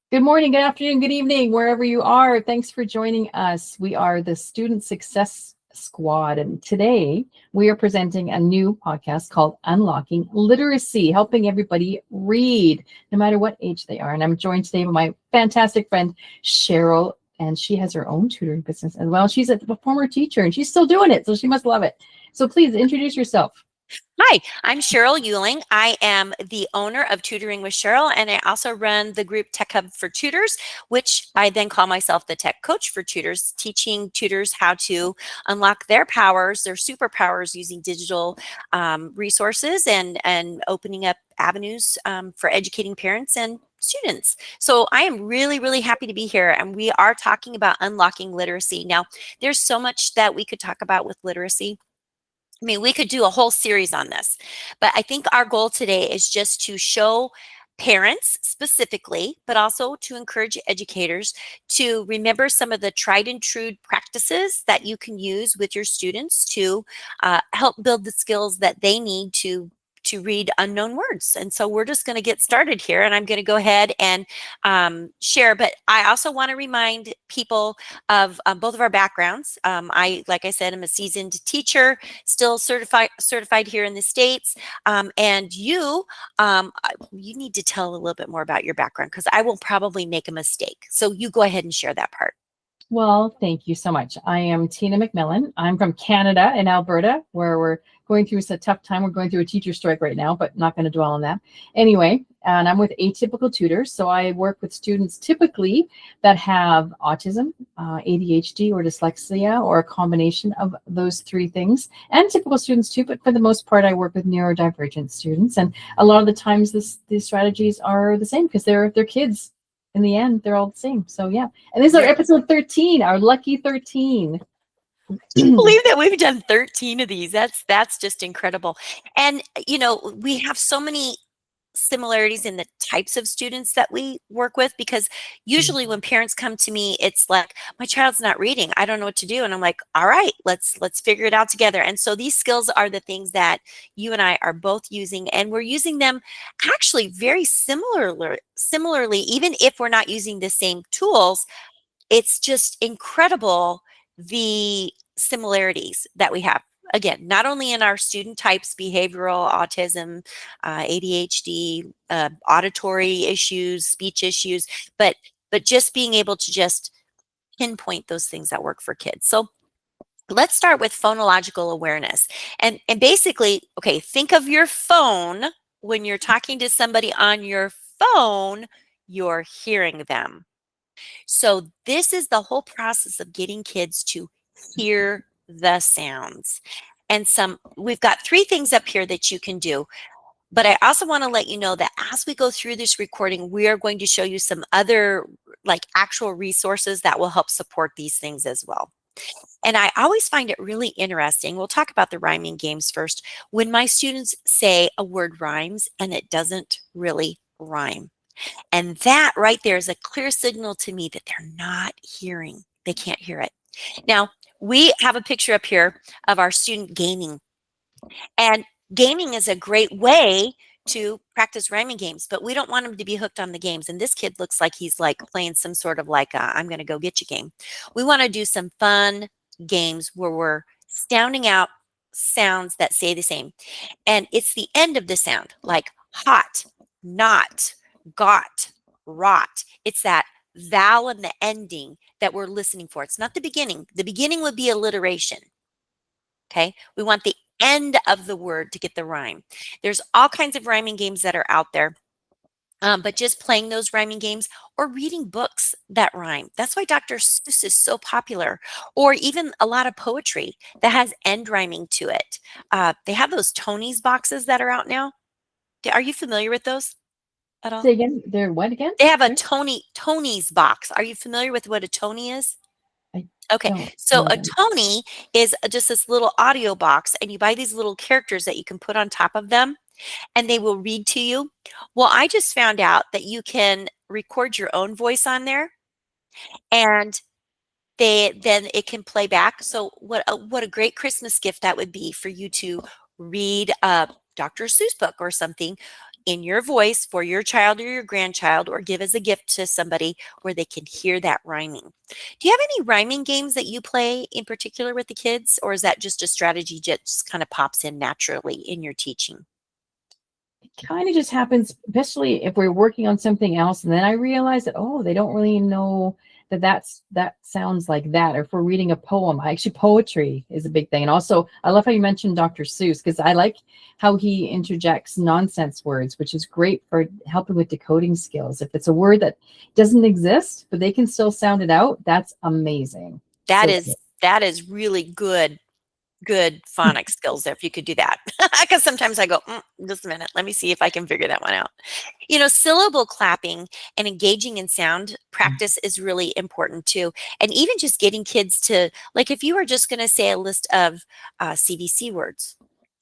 Good morning, good afternoon, good evening, wherever you are. Thanks for joining us. We are the Student Success Squad, and today we are presenting a new podcast called Unlocking Literacy, helping everybody read, no matter what age they are. And I'm joined today by my fantastic friend, Sheryl, and she has her own tutoring business as well. She's a former teacher, and she's still doing it, so she must love it. So please introduce yourself. Hi, I'm Sheryl Uehling. I am the owner of Tutoring with Sheryl, and I also run the group Tech Hub for Tutors, which I then call myself the tech coach for tutors, teaching tutors how to unlock their powers, their superpowers using digital resources and opening up avenues for educating parents and students. So I am really, really happy to be here, and we are talking about unlocking literacy. Now, there's so much that we could talk about with literacy. I mean, we could do a whole series on this, but I think our goal today is just to show parents specifically, but also to encourage educators to remember some of the tried and true practices that you can use with your students to help build the skills that they need to read unknown words. And so we're just going to get started here, and I'm going to go ahead and share. But I also want to remind people of both of our backgrounds. Like I said, I'm a seasoned teacher, still certified here in the States. And you need to tell a little bit more about your background, because I will probably make a mistake. So you go ahead and share that part. Well, thank you so much. I am Tina McMillan. I'm from Canada in Alberta, where we're going through a tough time. We're going through a teacher strike right now, but not going to dwell on that. Anyway, and I'm with Atypical Tutors. So I work with students typically that have autism, ADHD, or dyslexia, or a combination of those three things, and typical students too. But for the most part, I work with neurodivergent students. And a lot of the times these strategies are the same because they're kids. In the end, they're all the same. So yeah. And this is our episode 13, our lucky 13. Can you believe that we've done 13 of these? That's just incredible. And we have so many similarities in the types of students that we work with, because usually when parents come to me, it's like, my child's not reading, I don't know what to do. And I'm like, all right, let's figure it out together. And so these skills are the things that you and I are both using, and we're using them actually very similarly, even if we're not using the same tools. It's just incredible, the similarities that we have. Again, not only in our student types, behavioral, autism, ADHD, auditory issues, speech issues, but just being able to just pinpoint those things that work for kids. So let's start with phonological awareness. And basically, okay, think of your phone. When you're talking to somebody on your phone, you're hearing them. So this is the whole process of getting kids to hear the sounds. And we've got 3 things up here that you can do. But I also want to let you know that as we go through this recording, we are going to show you some other actual resources that will help support these things as well. And I always find it really interesting. We'll talk about the rhyming games first. When my students say a word rhymes and it doesn't really rhyme. And that right there is a clear signal to me that they're not hearing. They can't hear it. Now, we have a picture up here of our student gaming. And gaming is a great way to practice rhyming games, but we don't want them to be hooked on the games. And this kid looks like he's playing some sort of I'm going to go get you game. We want to do some fun games where we're sounding out sounds that say the same. And it's the end of the sound, like hot, not, got, rot. It's that vowel and the ending that we're listening for. It's not the beginning. The beginning would be alliteration. Okay. We want the end of the word to get the rhyme. There's all kinds of rhyming games that are out there. But just playing those rhyming games or reading books that rhyme. That's why Dr. Seuss is so popular. Or even a lot of poetry that has end rhyming to it. They have those Tony's boxes that are out now. Are you familiar with those at all? Say again, they're what again? They have a Tony's box. Are you familiar with what a Tony is? Okay, so a Tony is just this little audio box, and you buy these little characters that you can put on top of them, and they will read to you. Well, I just found out that you can record your own voice on there, and then it can play back. So what a great Christmas gift that would be for you to read a Dr. Seuss book or something in your voice for your child or your grandchild, or give as a gift to somebody where they can hear that rhyming. Do you have any rhyming games that you play in particular with the kids, or is that just a strategy that just kind of pops in naturally in your teaching? Kind of just happens, especially if we're working on something else, and then I realize that, oh, they don't really know that sounds like that. Or if we're reading a poem, poetry is a big thing. And also, I love how you mentioned Dr. Seuss, because I like how he interjects nonsense words, which is great for helping with decoding skills. If it's a word that doesn't exist but they can still sound it out, that's amazing. That So is really good phonics skills if you could do that. Because sometimes I go, just a minute, let me see if I can figure that one out. Syllable clapping and engaging in sound practice is really important too. And even just getting kids to, like, if you were just going to say a list of CVC words,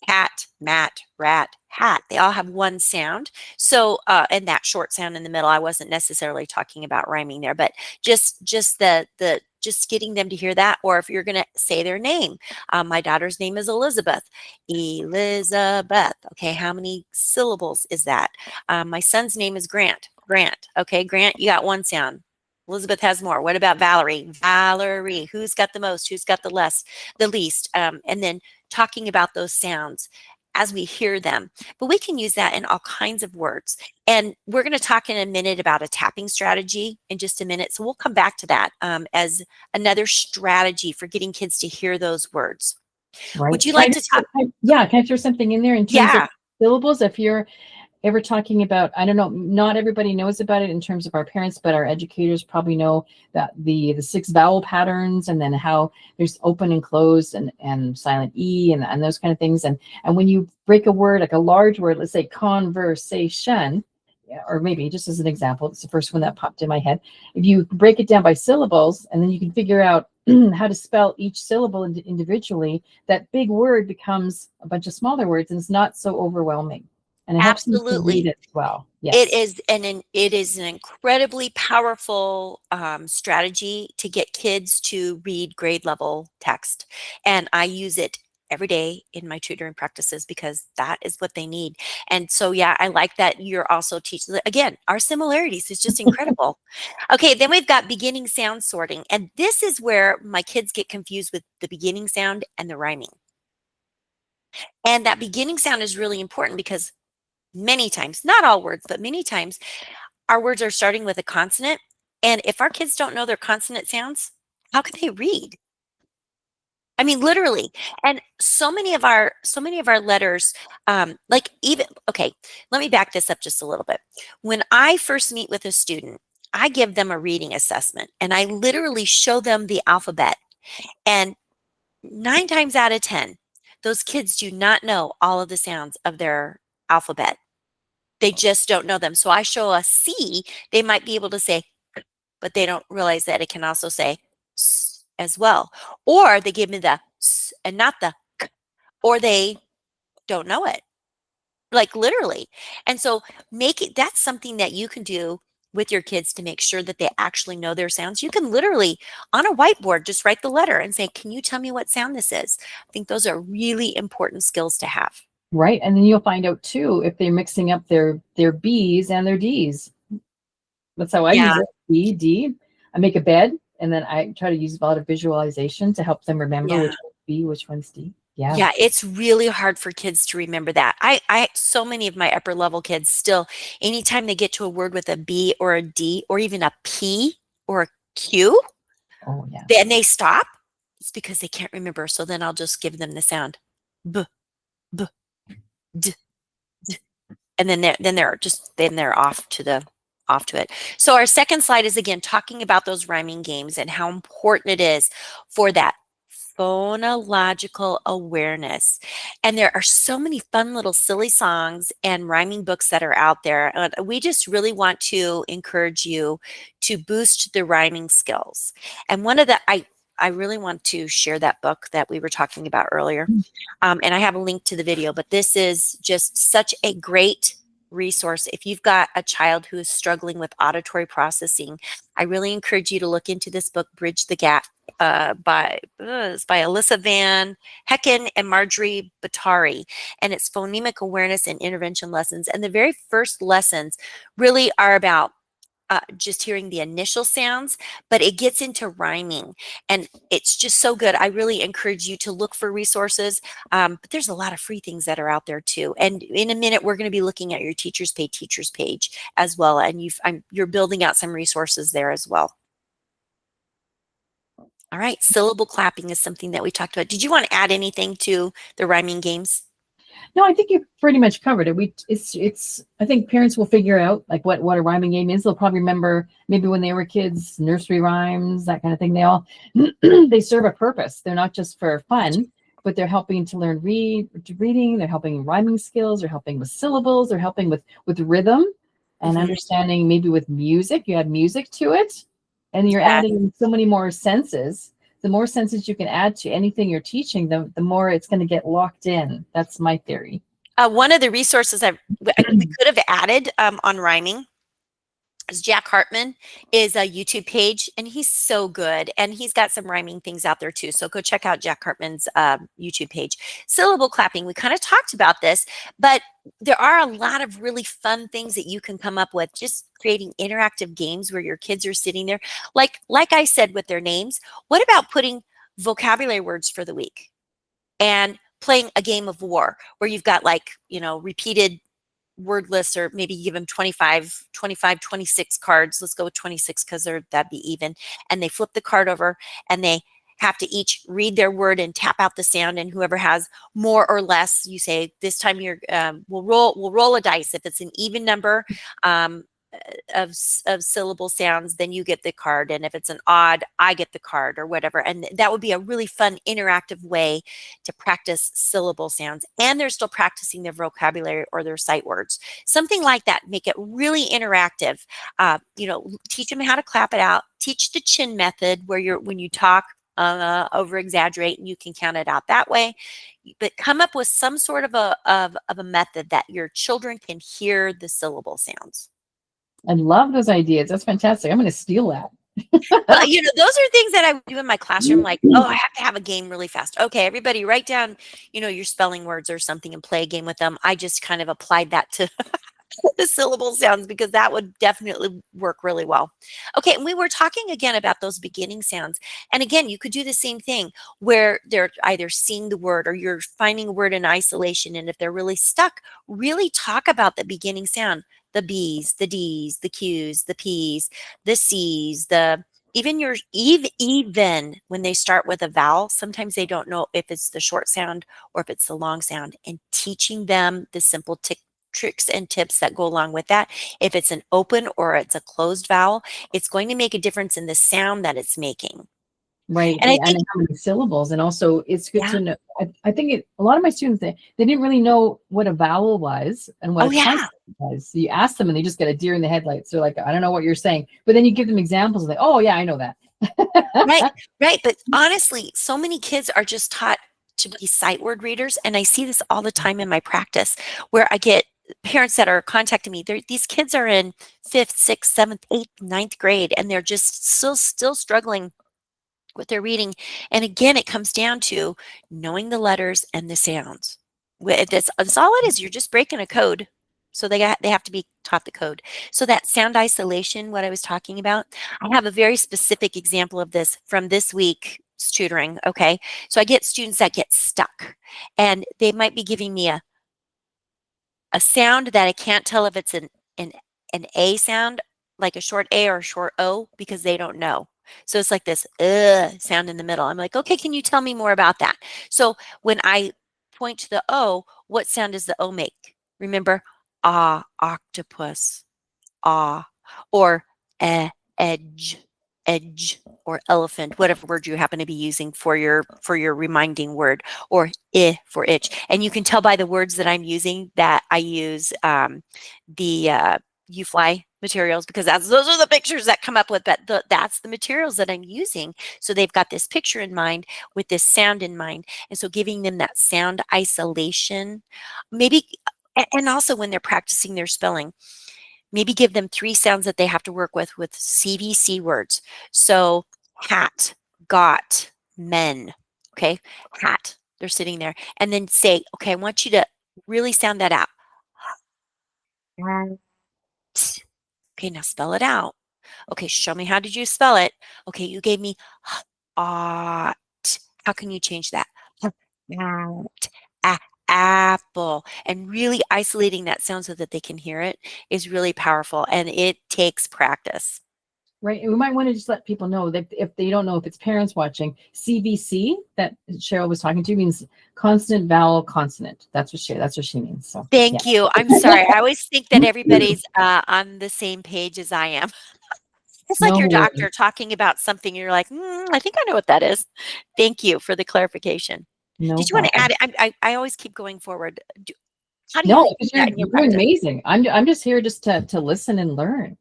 cat, mat, rat, hat, they all have one sound. So, and that short sound in the middle, I wasn't necessarily talking about rhyming there, but just just getting them to hear that. Or if you're going to say their name, my daughter's name is Elizabeth. Elizabeth. Okay, how many syllables is that? My son's name is Grant. Grant. Okay, Grant, you got one sound. Elizabeth has more. What about Valerie? Valerie. Who's got the most? Who's got the least? And then talking about those sounds as we hear them. But we can use that in all kinds of words. And we're going to talk in a minute about a tapping strategy in just a minute. So we'll come back to that as another strategy for getting kids to hear those words. right. Would you like to talk? Yeah, can I throw something in there in terms of Yeah. syllables? If you're ever talking about, I don't know, not everybody knows about it in terms of our parents, but our educators probably know that the 6 vowel patterns, and then how there's open and closed and silent E and those kind of things. And when you break a word, like a large word, let's say conversation, or maybe just as an example, it's the first one that popped in my head. If you break it down by syllables, and then you can figure out how to spell each syllable individually, that big word becomes a bunch of smaller words, and it's not so overwhelming. And it helps them to read Absolutely. it well. Yes. It is an incredibly powerful strategy to get kids to read grade level text. And I use it every day in my tutoring practices because that is what they need. And so, yeah, I like that you're also teaching. Again, our similarities is just incredible. Okay, then we've got beginning sound sorting. And this is where my kids get confused with the beginning sound and the rhyming. And that beginning sound is really important because many times, not all words, but many times, our words are starting with a consonant. And if our kids don't know their consonant sounds, how can they read? I mean, literally. And so many of our letters, like even, okay, let me back this up just a little bit. When I first meet with a student, I give them a reading assessment and I literally show them the alphabet. And 9 times out of 10, those kids do not know all of the sounds of their alphabet. They just don't know them. So I show a C, they might be able to say, but they don't realize that it can also say s as well. Or they give me the s and not the k, or they don't know it, like literally. And so that's something that you can do with your kids to make sure that they actually know their sounds. You can literally on a whiteboard just write the letter and say, "Can you tell me what sound this is?" I think those are really important skills to have. Right. And then you'll find out too if they're mixing up their B's and their D's. That's how I use Yeah. it. B, D. I make a bed, and then I try to use a lot of visualization to help them remember which Yeah. one's B, which one's D. Yeah. Yeah, it's really hard for kids to remember that. So many of my upper level kids still, anytime they get to a word with a B or a D or even a P or a Q, Oh, yeah. then they stop. It's because they can't remember. So then I'll just give them the sound B, B, D, D, and then they're off to it. So our second slide is again talking about those rhyming games and how important it is for that phonological awareness. And there are so many fun little silly songs and rhyming books that are out there. We just really want to encourage you to boost the rhyming skills. And one of the I really want to share that book that we were talking about earlier. And I have a link to the video, but this is just such a great resource. If you've got a child who is struggling with auditory processing, I really encourage you to look into this book, Bridge the Gap, it's by Alyssa Van Hecken and Marjorie Batari, and it's phonemic awareness and intervention lessons. And the very first lessons really are about just hearing the initial sounds, but it gets into rhyming, and it's just so good. I really encourage you to look for resources, but there's a lot of free things that are out there too. And in a minute, we're going to be looking at your teachers page as well, and you're building out some resources there as well. All right, syllable clapping is something that we talked about. Did you want to add anything to the rhyming games? No, I think you pretty much covered it. I think parents will figure out like what a rhyming game is. They'll probably remember maybe when they were kids, nursery rhymes, that kind of thing. They all they serve a purpose. They're not just for fun, but they're helping to learn reading. They're helping rhyming skills. They're helping with syllables. They're helping with rhythm and understanding. Maybe with music, you add music to it, and you're adding so many more senses. The more senses you can add to anything you're teaching, the more it's going to get locked in. That's my theory. One of the resources we could have added on rhyming is Jack Hartman is a YouTube page, and he's so good. And he's got some rhyming things out there too. So go check out Jack Hartman's YouTube page. Syllable clapping, we kind of talked about this, but there are a lot of really fun things that you can come up with, just creating interactive games where your kids are sitting there. Like I said, with their names, what about putting vocabulary words for the week and playing a game of war where you've got repeated word lists, or maybe give them 26 cards. Let's go with 26 because that'd be even. And they flip the card over and they have to each read their word and tap out the sound. And whoever has more or less, you say, this time we'll roll a dice. If it's an even number of syllable sounds, then you get the card. And if it's an odd, I get the card, or whatever. And that would be a really fun, interactive way to practice syllable sounds. And they're still practicing their vocabulary or their sight words. Something like that. Make it really interactive. Teach them how to clap it out. Teach the chin method, where when you talk, over exaggerate, and you can count it out that way. But come up with some sort of a method that your children can hear the syllable sounds. I love those ideas. That's fantastic. I'm going to steal that. Well, those are things that I would do in my classroom. Like, I have to have a game really fast. Okay, everybody write down, your spelling words or something and play a game with them. I just kind of applied that to the syllable sounds because that would definitely work really well. Okay, and we were talking again about those beginning sounds. And again, you could do the same thing where they're either seeing the word or you're finding a word in isolation. And if they're really stuck, really talk about the beginning sound. The B's, the D's, the Q's, the P's, the C's, even when they start with a vowel, sometimes they don't know if it's the short sound or if it's the long sound, and teaching them the simple tricks and tips that go along with that. If it's an open or it's a closed vowel, it's going to make a difference in the sound that it's making. Right. And how many syllables. And also it's good to know. I think a lot of my students, they didn't really know what a vowel was and what a consonant was. So you ask them and they just get a deer in the headlights. They're like, I don't know what you're saying. But then you give them examples and oh yeah, I know that. Right. But honestly, so many kids are just taught to be sight word readers. And I see this all the time in my practice where I get parents that are contacting me. These kids are in 5th, 6th, 7th, 8th, 9th grade, and they're just still struggling with their reading. And again, it comes down to knowing the letters and the sounds. That's all it is. You're just breaking a code. So they have to be taught the code. So that sound isolation, what I was talking about, I have a very specific example of this from this week's tutoring. Okay. So I get students that get stuck and they might be giving me a sound that I can't tell if it's an A sound, like a short A or a short O, because they don't know. So it's like this sound in the middle. I'm like, okay, can you tell me more about that? So when I point to the O, what sound does the O make? Remember, octopus, or edge, or elephant, whatever word you happen to be using for your reminding word, or for itch. And you can tell by the words that I'm using that I use the UFly materials, because those are the pictures that come up with that. That's the materials that I'm using. So they've got this picture in mind with this sound in mind. And so giving them that sound isolation, maybe And also when they're practicing their spelling, maybe give them 3 sounds that they have to work with CVC words. So hat, got, men. Okay, hat. They're sitting there, and then say, okay, I want you to really sound that out. Okay, now spell it out. Okay, show me how did you spell it? Okay, you gave me ought. How can you change that? Out. Apple. And really isolating that sound so that they can hear it is really powerful, and it takes practice. Right. And we might want to just let people know that if they don't know, if it's parents watching, CVC that Sheryl was talking to means consonant, vowel, consonant. That's what she means. So Thank you. I'm sorry. I always think that everybody's on the same page as I am. It's like no your worries. doctor talking about something. You're like, I think I know what that is. Thank you for the clarification. No Did you want to problem. add? I always keep going forward. How do No, you because do that in your you're doing practice? amazing. I'm just here just to listen and learn.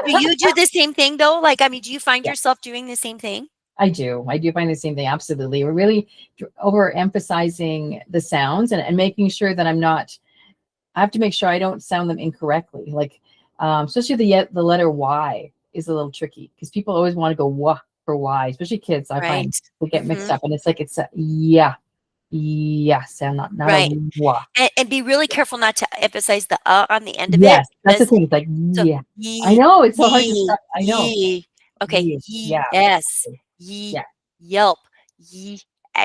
Do you do the same thing though? Like, I mean, do you find Yeah, yourself doing the same thing? I do. I do find the same thing. Absolutely. We're really overemphasizing the sounds and making sure that I have to make sure I don't sound them incorrectly. Like, especially the letter Y is a little tricky because people always want to go wah for Y, especially kids. I find Right. they get mixed Mhm. up, and it's like it's a yeah sound, not a Right. wah. And be really careful not to emphasize the on the end of it Yes, that's the because thing. It's like so yeah. I ye, know it's so hard to ye, stop. I know. ye. Okay, Yeah, yeah, yes, ye, yeah, yelp, ye,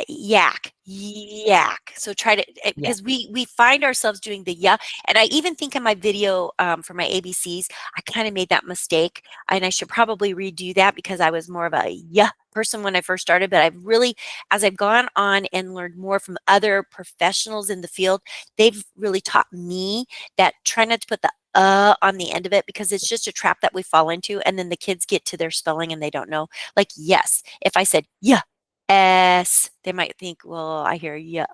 yak, yak. So try to yeah. because we find ourselves doing the yeah, and I even think in my video for my ABCs, I kind of made that mistake, and I should probably redo that because I was more of a yeah person when I first started. But I've really, as I've gone on and learned more from other professionals in the field, they've really taught me that try not to put the on the end of it because it's just a trap that we fall into. And then the kids get to their spelling and they don't know. Like, yes, if I said, yeah, S, they might think, well, I hear yeah,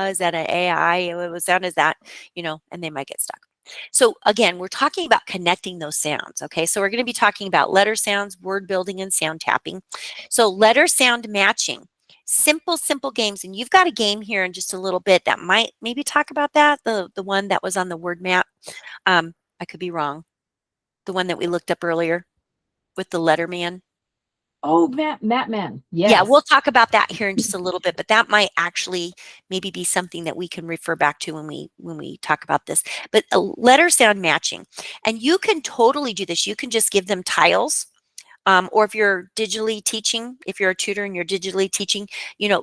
is that an AI? What sound is that? And they might get stuck. So again, we're talking about connecting those sounds. Okay. So we're going to be talking about letter sounds, word building, and sound tapping. So letter sound matching. Simple games. And you've got a game here in just a little bit that might maybe talk about that. The one that was on the word map. I could be wrong. The one that we looked up earlier with the letter man. Oh, Matt Man. Yeah, we'll Yes. talk about that here in just a little bit, but that might actually maybe be something that we can refer back to when we talk about this. But a letter sound matching, and you can totally do this. You can just give them tiles. Or if you're digitally teaching, if you're a tutor and you're digitally teaching,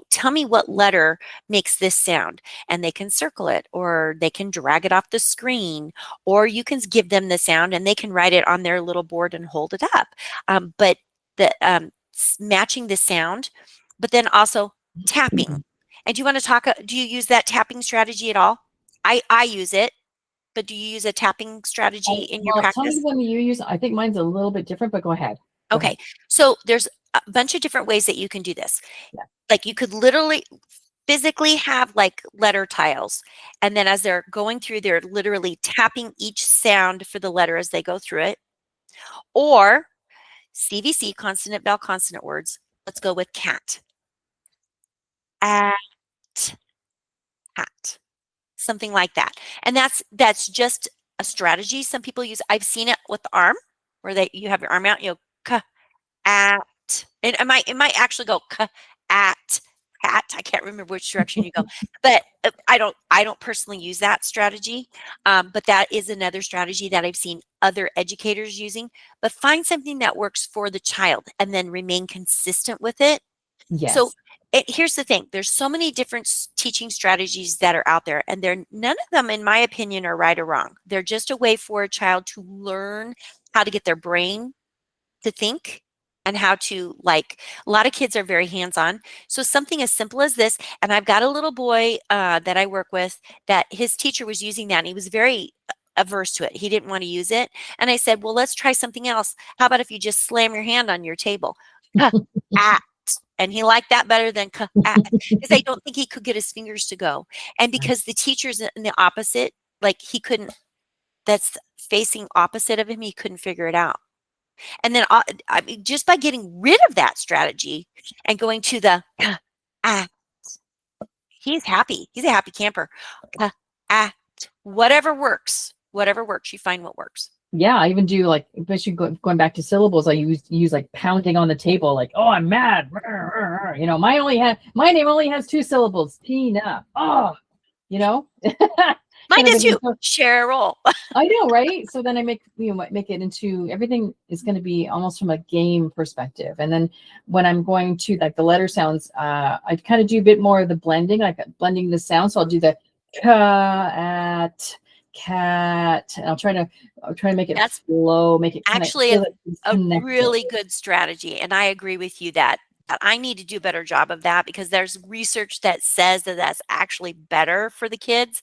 tell me what letter makes this sound, and they can circle it, or they can drag it off the screen, or you can give them the sound and they can write it on their little board and hold it up. But the matching the sound, but then also tapping. And do you want to talk? Do you use that tapping strategy at all? I use it, but do you use a tapping strategy in your Well, tell me practice? the one you use. I think mine's a little bit different, but go ahead. Go ahead. Okay, so there's a bunch of different ways that you can do this. Yeah. Like you could literally physically have like letter tiles, and then as they're going through, they're literally tapping each sound for the letter as they go through it. Or CVC, consonant, vowel, consonant words. Let's go with cat. At, cat. Something like that. And that's just a strategy some people use. I've seen it with the arm where you have your arm out, at, and it might actually go at cat. I can't remember which direction you go, but I don't personally use that strategy. But that is another strategy that I've seen other educators using. But find something that works for the child and then remain consistent with it. So Yes. here's the thing: there's so many different teaching strategies that are out there, and none of them, in my opinion, are right or wrong. They're just a way for a child to learn how to get their brain to think and how to a lot of kids are very hands-on, so something as simple as this. And I've got a little boy that I work with that his teacher was using that, and he was very averse to it. He didn't want to use it, and I said, well, let's try something else. How about if you just slam your hand on your table? Huh, at. And he liked that better than because I don't think he could get his fingers to go, and because the teacher's in the opposite, like he couldn't, that's facing opposite of him, he couldn't figure it out. And then I mean, just by getting rid of that strategy and going to the ah, he's happy. He's a happy camper. Ah, Whatever works. Whatever works. You find what works. Yeah, I even do like, especially going back to syllables, I use like pounding on the table, like, oh, I'm mad. You know, my name only has 2 syllables. Tina. Oh, you know. Mine Kind of does too. a- Sheryl. I know, right? So then I make it into, everything is going to be almost from a game perspective. And then when I'm going to like the letter sounds, I kind of do a bit more of the blending, like blending the sound. So I'll do the cat, and I'll try to make it That's flow, make it kind of actually feel like it's a connected. really good strategy. And I agree with you that I need to do a better job of that, because there's research that says that that's actually better for the kids.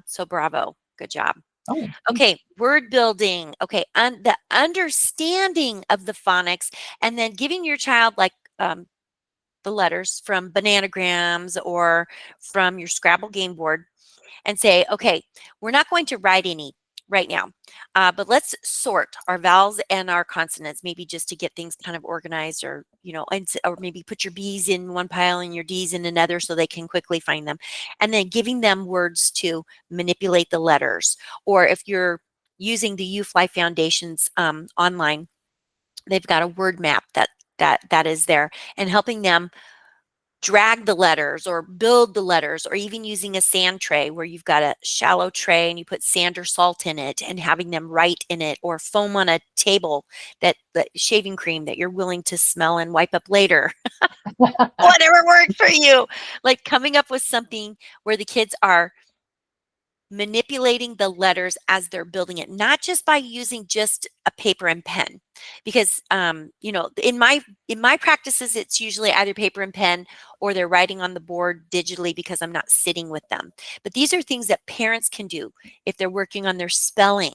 So bravo. Good job. Oh, Okay, word building. Okay, the understanding of the phonics, and then giving your child like the letters from bananagrams or from your Scrabble game board, and say, okay, we're not going to write any right now, but let's sort our vowels and our consonants, maybe just to get things kind of organized, or, you know, or maybe put your B's in one pile and your D's in another so they can quickly find them. And then giving them words to manipulate the letters. Or if you're using the UFly Foundation's online, they've got a word map that is there, and helping them drag the letters or build the letters, or even using a sand tray where you've got a shallow tray and you put sand or salt in it, and having them write in it, or foam on a table, that shaving cream that you're willing to smell and wipe up later. Whatever works for you. Like coming up with something where the kids are manipulating the letters as they're building it, not just by using just a paper and pen, because you know, in my practices, it's usually either paper and pen, or they're writing on the board digitally because I'm not sitting with them. But these are things that parents can do if they're working on their spelling,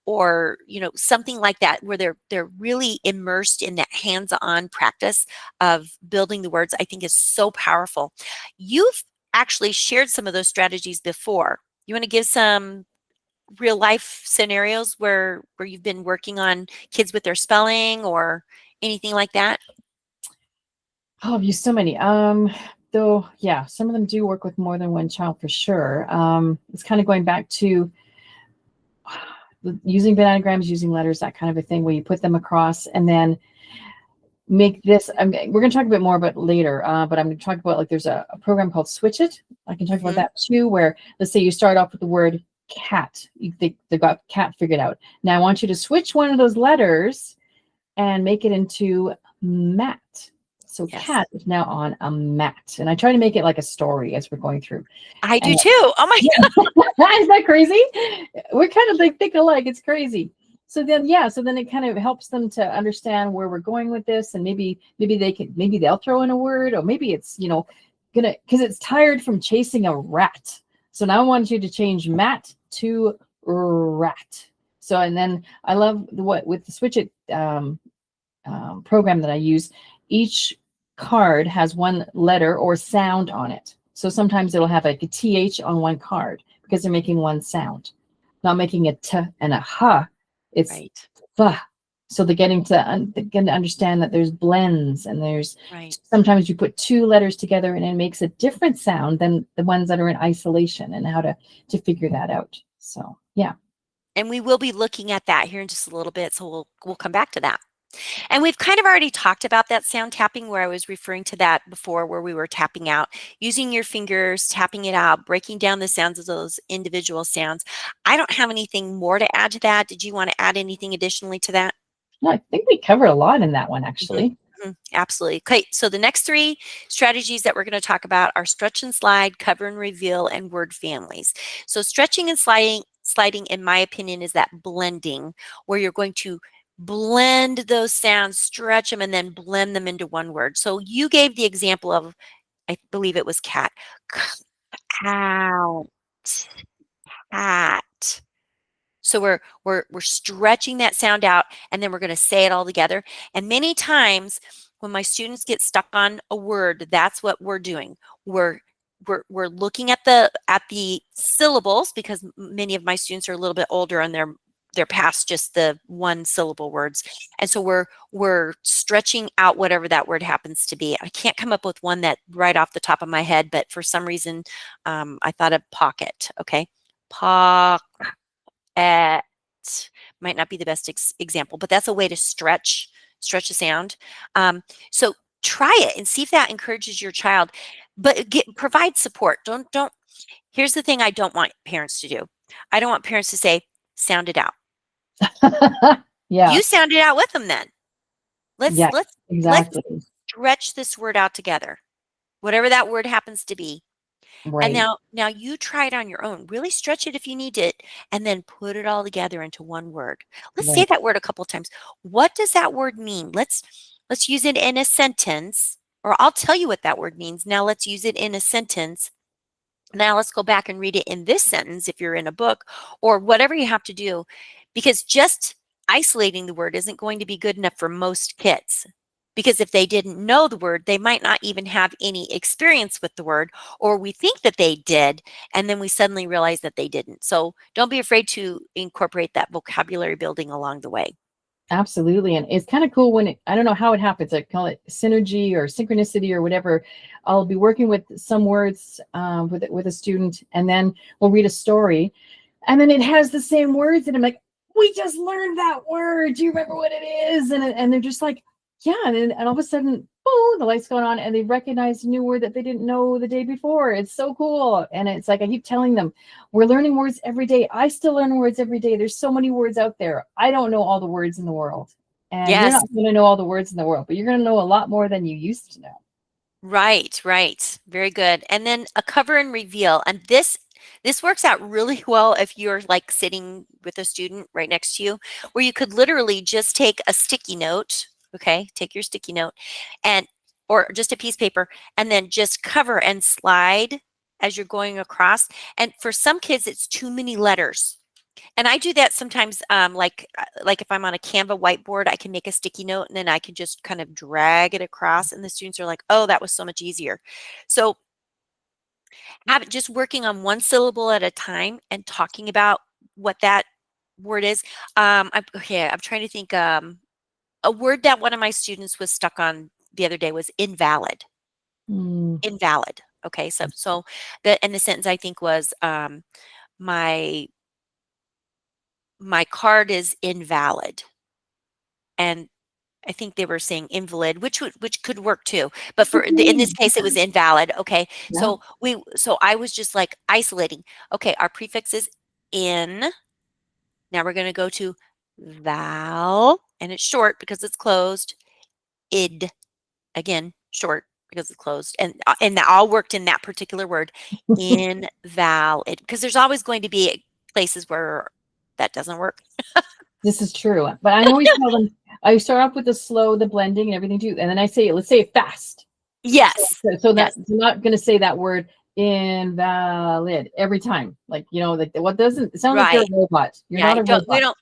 or, you know, something like that, where they're really immersed in that hands-on practice of building the words. I think is so powerful. You've actually shared some of those strategies before. You want to give some real life scenarios where you've been working on kids with their spelling or anything like that? oh, I've used so many. Though, yeah, some of them do work with more than one child for sure. It's kind of going back to using bananagrams, using letters, that kind of a thing, where you put them across and then make this. We're going to talk a bit more about later, but I'm going to talk about, like, there's a program called Switch It. I can talk about that too, where let's say you start off with the word cat. They've got cat figured out. Now I want you to switch one of those letters and make it into mat. So Yes. cat is now on a mat. And I try to make it like a story as we're going through. I do too. Oh my God. Isn't that crazy? We're kind of like think alike. It's crazy. So then, yeah, so then it kind of helps them to understand where we're going with this. And maybe they'll throw in a word, or maybe it's, you know, because it's tired from chasing a rat. So now I want you to change mat to rat. So, and then I love with the Switch It program that I use, each card has one letter or sound on it. So sometimes it'll have like a TH on one card because they're making one sound, not making a T and a H. It's right. F. So they're getting to understand that there's blends, and there's sometimes you put 2 letters together and it makes a different sound than the ones that are in isolation, and how to figure that out. So, yeah. And we will be looking at that here in just a little bit. So we'll come back to that. And we've kind of already talked about that sound tapping, where I was referring to that before, where we were tapping out, using your fingers, tapping it out, breaking down the sounds of those individual sounds. I don't have anything more to add to that. Did you want to add anything additionally to that? No, I think we covered a lot in that one, actually. Absolutely. Okay, so the next 3 strategies that we're going to talk about are stretch and slide, cover and reveal, and word families. So stretching and sliding, in my opinion, is that blending, where you're going to blend those sounds, stretch them, and then blend them into one word. So you gave the example of, I believe it was cat. Cat. Cat. So we're stretching that sound out, and then we're going to say it all together. And many times when my students get stuck on a word, that's what we're doing. We're looking at the syllables, because many of my students are a little bit older and they're past just the 1 syllable words. And so we're stretching out whatever that word happens to be. I can't come up with one that right off the top of my head, but for some reason I thought of pocket. Okay. Pocket might not be the best example, but that's a way to stretch a sound. So try it and see if that encourages your child. But provide support. Don't. Here's the thing I don't want parents to do. I don't want parents to say, sound it out. Yeah. You sound it out with them then. Let's Exactly. stretch this word out together, whatever that word happens to be. Right. And now you try it on your own. Really stretch it if you need it, and then put it all together into one word. Let's say that word a couple of times. What does that word mean? Let's use it in a sentence, or I'll tell you what that word means. Now let's use it in a sentence. Now let's go back and read it in this sentence if you're in a book, or whatever you have to do, because just isolating the word isn't going to be good enough for most kids. Because if they didn't know the word, they might not even have any experience with the word, or we think that they did, and then we suddenly realize that they didn't. So don't be afraid to incorporate that vocabulary building along the way. Absolutely. And it's kind of cool when I don't know how it happens. I call it synergy or synchronicity or whatever. I'll be working with some words with a student, and then we'll read a story, and then it has the same words, and I'm like, we just learned that word. Do you remember what it is? And they're just like, yeah. And all of a sudden, boom, the light's going on, and they recognize a new word that they didn't know the day before. It's so cool. And it's like, I keep telling them, we're learning words every day. I still learn words every day. There's so many words out there. I don't know all the words in the world. And you're not going to know all the words in the world, but you're going to know a lot more than you used to know. Right. Very good. And then a cover and reveal. And this works out really well if you're like sitting with a student right next to you, where you could literally just take a sticky note. Okay, take your sticky note or just a piece of paper, and then just cover and slide as you're going across. And for some kids, it's too many letters. And I do that sometimes, like if I'm on a Canva whiteboard, I can make a sticky note, and then I can just kind of drag it across, and the students are like, oh, that was so much easier. So have it just working on one syllable at a time and talking about what that word is. I'm trying to think. A word that one of my students was stuck on the other day was invalid. Invalid. Okay, so the sentence I think was my card is invalid, and I think they were saying invalid, which could work too. But in this case, it was invalid. Okay, yeah. So I was just like isolating. Okay, our prefix is in. Now we're going to go to val, and it's short because it's closed. Id, again, short because it's closed, and that all worked in that particular word. Invalid, because there's always going to be places where that doesn't work. This is true, but I always tell them, I start off with the blending and everything too, and then I say, let's say it fast. Yes. So that's not going to say that word invalid every time. Like, like what doesn't sound like you're a robot. You're not a robot.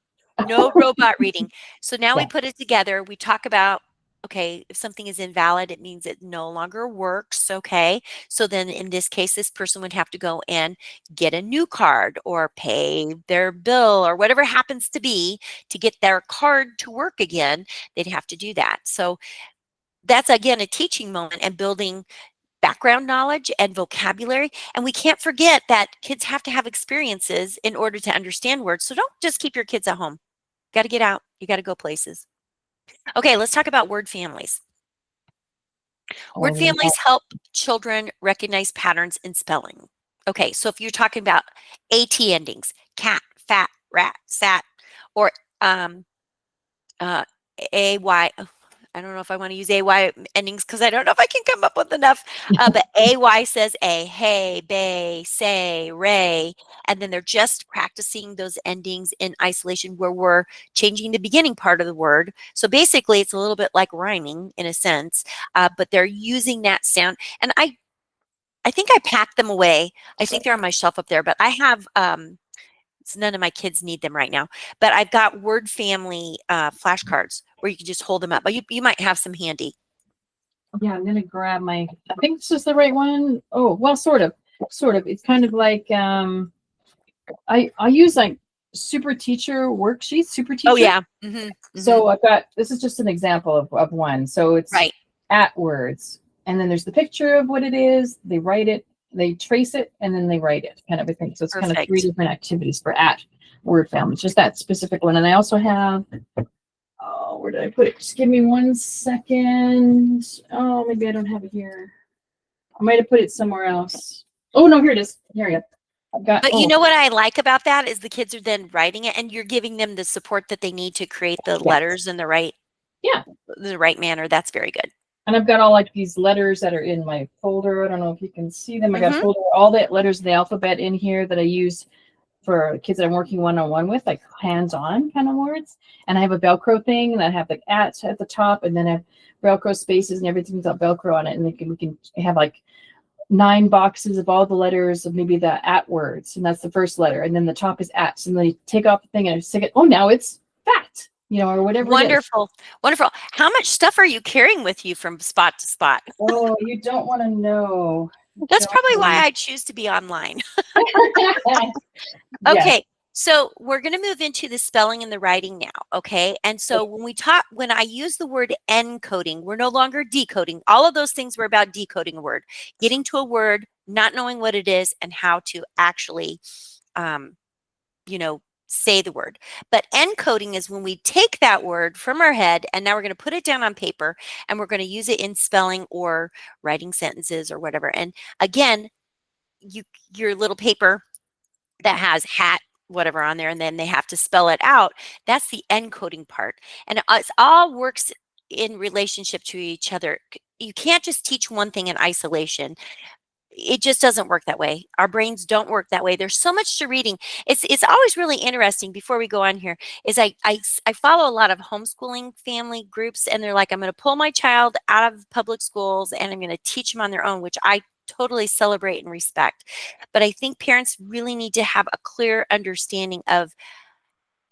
No robot reading. So now we put it together. We talk about, okay, if something is invalid, it means it no longer works. Okay. So then in this case, this person would have to go and get a new card or pay their bill or whatever happens to be to get their card to work again. They'd have to do that. So that's, again, a teaching moment and building background knowledge and vocabulary. And we can't forget that kids have to have experiences in order to understand words. So don't just keep your kids at home. You got to get out. You got to go places. Okay, let's talk about word families. Word families help children recognize patterns in spelling. Okay, so if you're talking about AT endings, cat, fat, rat, sat, or AY, I don't know if I want to use AY endings because I don't know if I can come up with enough. But AY says a, hey, bay, say, ray. And then they're just practicing those endings in isolation where we're changing the beginning part of the word. So basically, it's a little bit like rhyming in a sense, but they're using that sound. And I think I packed them away. I think they're on my shelf up there, but I have none of my kids need them right now, but I've got word family flashcards where you can just hold them up. But you might have some handy. Yeah, I'm gonna grab I think this is the right one. Oh, well, sort of. It's kind of like I use like super teacher worksheets. Super teacher. Oh yeah. Mm-hmm, mm-hmm. So I've got, this is just an example of one. So it's at words, and then there's the picture of what it is. They write it, they trace it, and then they write it, kind of a thing. So it's kind of 3 Perfect. different activities for at word families, just that specific one. And I also have, oh, where did I put it? Just give me 1 second. Oh, maybe I don't have it here. I might have put it somewhere else. Oh no, here it is. Here we go. I've got. But you know what I like about that is the kids are then writing it, and you're giving them the support that they need to create the letters in the right manner. That's very good. And I've got all like these letters that are in my folder. I don't know if you can see them. I got a folder, all the letters of the alphabet in here that I use for kids that I'm working one-on-one with, like hands-on kind of words. And I have a Velcro thing, and I have the at the top, and then I have Velcro spaces, and everything's got Velcro on it. And we can have like 9 boxes of all the letters of maybe the at words, and that's the first letter, and then the top is at. So then you take off the thing and stick it. Oh, now it's fat, or whatever. Wonderful, wonderful. How much stuff are you carrying with you from spot to spot? Oh, you don't want to know. That's probably why I choose to be online. Okay, so we're going to move into the spelling and the writing now, okay? And so when I use the word encoding, we're no longer decoding. All of those things were about decoding a word, getting to a word, not knowing what it is, and how to actually, say the word. But encoding is when we take that word from our head, and now we're going to put it down on paper, and we're going to use it in spelling or writing sentences or whatever. And again, your little paper that has hat, whatever on there, and then they have to spell it out. That's the encoding part. And it all works in relationship to each other. You can't just teach one thing in isolation. It just doesn't work that way. Our brains don't work that way. There's so much to reading. It's always really interesting. Before we go on here, is I follow a lot of homeschooling family groups, and they're like, I'm going to pull my child out of public schools and I'm going to teach them on their own, which I totally celebrate and respect. But I think parents really need to have a clear understanding of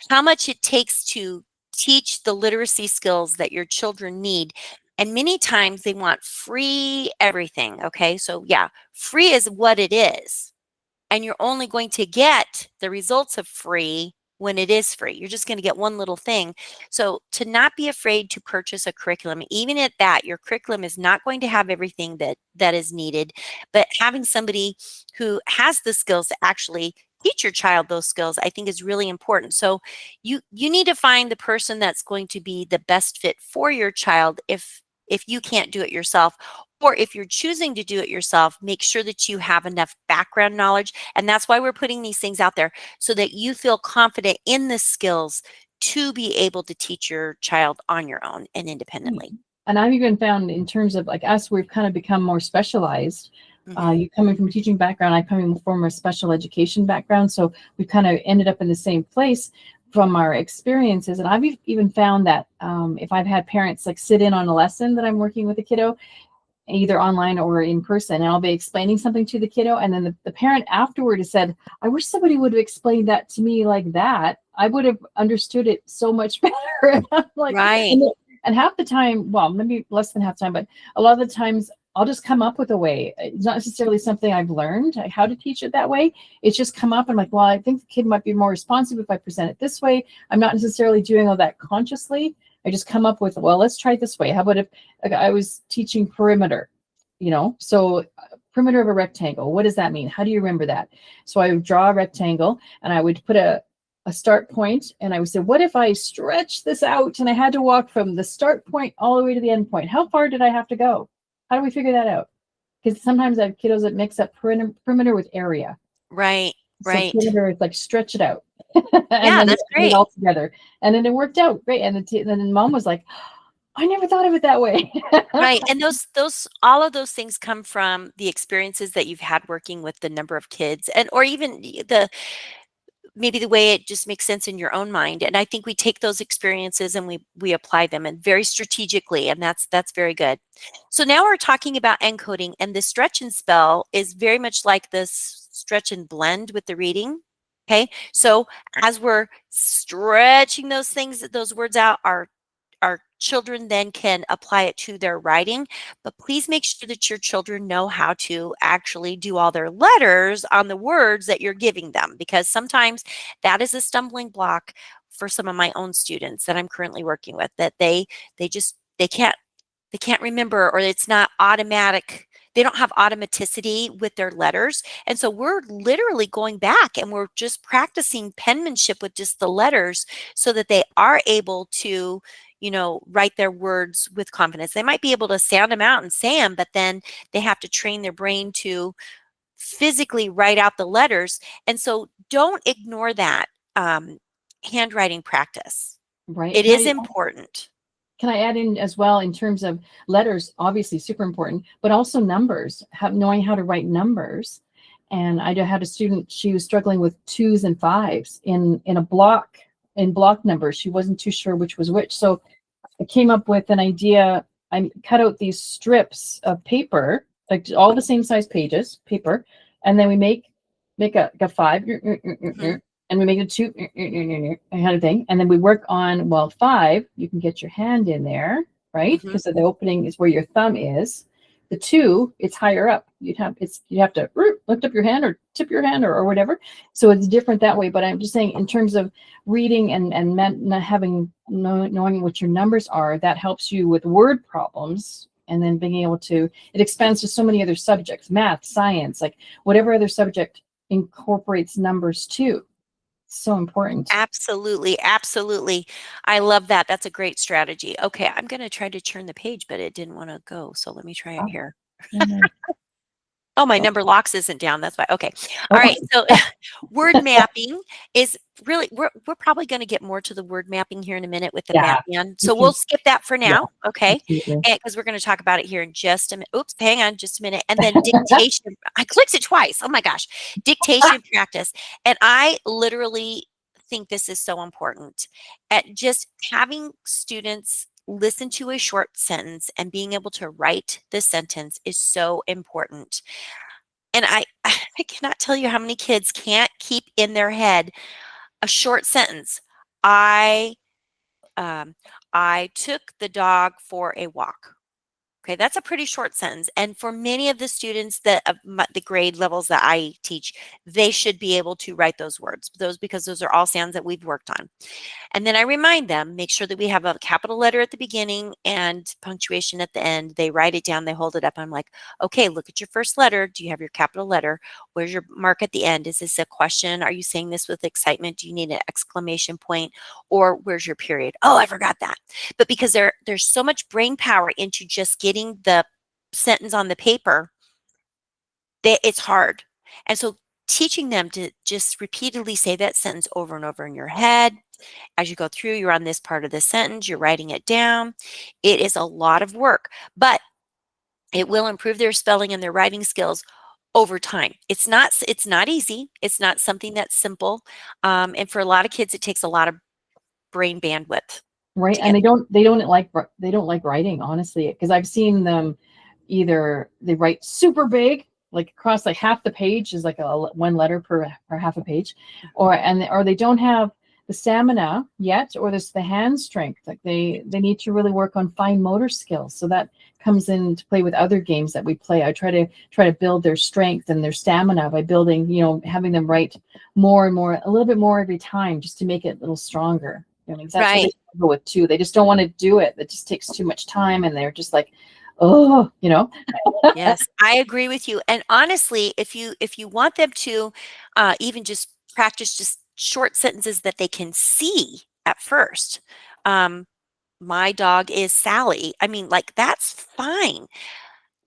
how much it takes to teach the literacy skills that your children need. And many times they want free everything. Okay. So yeah, free is what it is. And you're only going to get the results of free when it is free. You're just going to get one little thing. So to not be afraid to purchase a curriculum, even at that, your curriculum is not going to have everything that is needed, but having somebody who has the skills to actually teach your child those skills, I think is really important. So you need to find the person that's going to be the best fit for your child if you can't do it yourself. Or if you're choosing to do it yourself, make sure that you have enough background knowledge. And that's why we're putting these things out there, so that you feel confident in the skills to be able to teach your child on your own and independently. And I've even found, in terms of like us, we've kind of become more specialized. You coming from a teaching background, I coming from a special education background. So we kind of ended up in the same place from our experiences. And I've even found that if I've had parents like sit in on a lesson that I'm working with a kiddo, either online or in person, and I'll be explaining something to the kiddo, and then the parent afterward has said, I wish somebody would have explained that to me like that. I would have understood it so much better. Like, right. And half the time, well, maybe less than half the time, but a lot of the times I'll just come up with a way. It's not necessarily something I've learned how to teach it that way. It's just come up and like, well, I think the kid might be more responsive if I present it this way. I'm not necessarily doing all that consciously. I just come up with, well, let's try it this way. How about if I was teaching perimeter, so perimeter of a rectangle, what does that mean? How do you remember that? So I would draw a rectangle, and I would put a start point, and I would say, what if I stretch this out and I had to walk from the start point all the way to the end point? How far did I have to go? How do we figure that out? Because sometimes I have kiddos that mix up perimeter with area. Right. So perimeter is like stretch it out. Yeah, that's great. All together, and then it worked out great. And then mom was like, I never thought of it that way. Right. And all of those things come from the experiences that you've had working with the number of kids, or even maybe the way it just makes sense in your own mind. And I think we take those experiences and we apply them, and very strategically, and that's very good. So now we're talking about encoding, and the stretch and spell is very much like this stretch and blend with the reading. Okay. So as we're stretching those words out, our children then can apply it to their writing. But please make sure that your children know how to actually do all their letters on the words that you're giving them, because sometimes that is a stumbling block for some of my own students that I'm currently working with, that they can't remember, or it's not automatic. they don't have automaticity with their letters. And so we're literally going back and we're just practicing penmanship with just the letters so that they are able to, write their words with confidence. They might be able to sound them out and say them, but then they have to train their brain to physically write out the letters. And so don't ignore that handwriting practice. Right. It is important. Can I add in as well in terms of letters, obviously super important, but also numbers, knowing how to write numbers. And I had a student, she was struggling with 2s and 5s in block numbers. She wasn't too sure which was which. So I came up with an idea. I cut out these strips of paper, like all the same size pages, paper, and then we make a 5, and we make a 2, kind of thing. And then we work on, 5, you can get your hand in there, right? Because the opening is where your thumb is. The 2, it's higher up. You have to lift up your hand or tip your hand or whatever. So it's different that way. But I'm just saying, in terms of reading and knowing what your numbers are, that helps you with word problems. And then being able to, it expands to so many other subjects, math, science, like whatever other subject incorporates numbers too. So important. Absolutely. Absolutely. I love that. That's a great strategy. Okay. I'm going to try to turn the page, but it didn't want to go. So let me try it here. Oh, my number locks isn't down. That's why. Okay. All right. So word mapping is really, we're probably going to get more to the word mapping here in a minute with the math. So we'll skip that for now. Okay. Because we're going to talk about it here in just a minute. Oops, hang on just a minute. And then dictation. I clicked it twice. Oh my gosh. Dictation practice. And I literally think this is so important at just having students listen to a short sentence and being able to write the sentence is so important. And I cannot tell you how many kids can't keep in their head a short sentence. I took the dog for a walk. Okay, that's a pretty short sentence. And for many of the students that the grade levels that I teach, they should be able to write those words, because those are all sounds that we've worked on. And then I remind them, make sure that we have a capital letter at the beginning and punctuation at the end. They write it down, they hold it up. I'm like, okay, look at your first letter. Do you have your capital letter? Where's your mark at the end? Is this a question? Are you saying this with excitement? Do you need an exclamation point? Or where's your period? Oh, I forgot that. But because there's so much brain power into just getting the sentence on the paper, it's hard. And so teaching them to just repeatedly say that sentence over and over in your head. As you go through, you're on this part of the sentence, you're writing it down. It is a lot of work, but it will improve their spelling and their writing skills over time. It's not easy. It's not something that's simple. And for a lot of kids, it takes a lot of brain bandwidth. Right. And they don't like writing, honestly, because I've seen them either they write super big, like across like half the page is like one letter per half a page, or they don't have the stamina yet, or there's the hand strength. Like they need to really work on fine motor skills. So that comes into play with other games that we play. I try to build their strength and their stamina by building, having them write more and more, a little bit more every time, just to make it a little stronger. That's what they struggle with too. They just don't want to do it. It just takes too much time, and they're just like, oh, Yes, I agree with you. And honestly, if you want them to even just practice just short sentences that they can see at first. My dog is Sally. I mean, like, that's fine,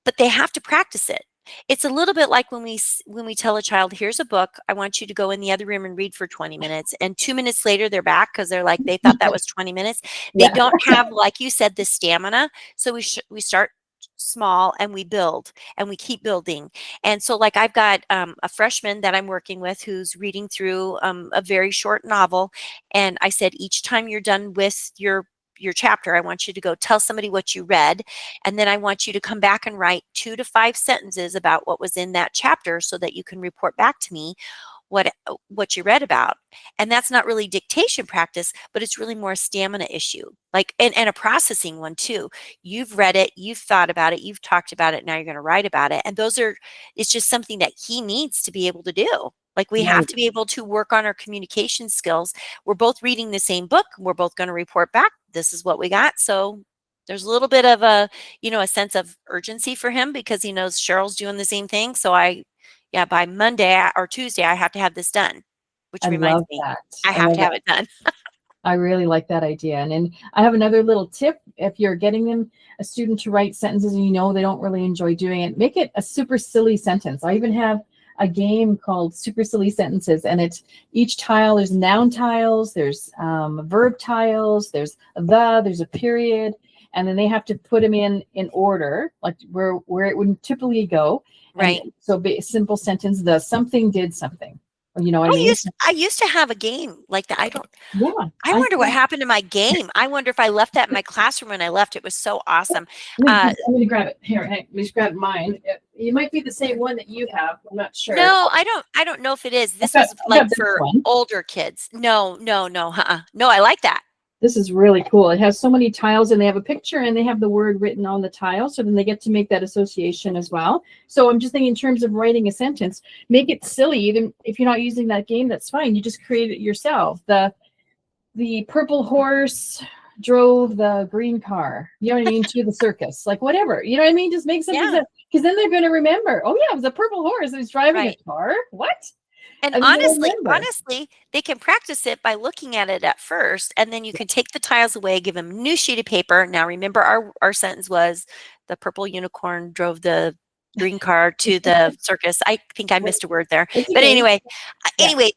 but they have to practice it. It's a little bit like when we tell a child, here's a book, I want you to go in the other room and read for 20 minutes. And 2 minutes later, they're back because they're like, they thought that was 20 minutes. They don't have, like you said, the stamina. So we start small and we build and we keep building. And so, like, I've got a freshman that I'm working with who's reading through a very short novel. And I said, each time you're done with your chapter, I want you to go tell somebody what you read. And then I want you to come back and write 2 to 5 sentences about what was in that chapter so that you can report back to me what you read about. And that's not really dictation practice, but it's really more a stamina issue, like, and a processing one too. You've read it, you've thought about it, you've talked about it, now you're going to write about it. And it's just something that he needs to be able to do. Like, we have to be able to work on our communication skills. We're both reading the same book. We're both going to report back. This is what we got. So there's a little bit of a, a sense of urgency for him because he knows Cheryl's doing the same thing. So by Monday or Tuesday, I have to have this done, which I reminds love me, that. I have to have it done. I really like that idea. And I have another little tip. If you're getting a student to write sentences and they don't really enjoy doing it, make it a super silly sentence. I even have a game called Super Silly Sentences, and each tile, there's noun tiles, there's verb tiles, there's a period, and then they have to put them in order, like where it would typically go. Right. And so simple sentence, the something did something. You know what I mean? I used to have a game like that. Yeah. I wonder what happened to my game. I wonder if I left that in my classroom when I left. It was so awesome. I'm going to grab it here. Let me just grab mine. It might be the same one that you have. I'm not sure. No, I don't know if it is. This was like for older kids. No. No, I like that. This is really cool. It has so many tiles, and they have a picture, and they have the word written on the tile, so then they get to make that association as well. So I'm just thinking in terms of writing a sentence, make it silly. Even if you're not using that game, that's fine. You just create it yourself. The purple horse drove the green car, you know what I mean, to the circus, like whatever, you know what I mean? Just make something because then they're going to remember, oh yeah, it was a purple horse that was driving a car. What? And honestly, they can practice it by looking at it at first, and then you can take the tiles away, give them a new sheet of paper. Now, remember, our sentence was the purple unicorn drove the green car to the circus. I think I missed a word there. But anyway,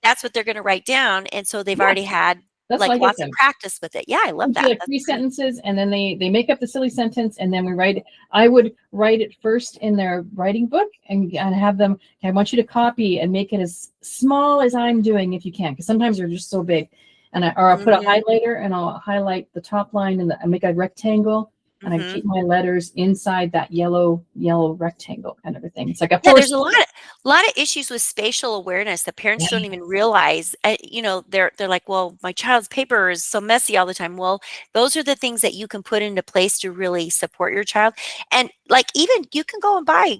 that's what they're going to write down. And so they've already had lots of practice with it. Yeah, I love that. Like 3 sentences, and then they make up the silly sentence, and then we write it. I would write it first in their writing book and have them, I want you to copy and make it as small as I'm doing if you can, because sometimes they're just so big. And I'll put a highlighter and I'll highlight the top line and make a rectangle. And I keep my letters inside that yellow rectangle kind of a thing. It's like there's a lot of issues with spatial awareness that parents don't even realize. They're like, well, my child's paper is so messy all the time. Well, those are the things that you can put into place to really support your child. And like, even you can go and buy,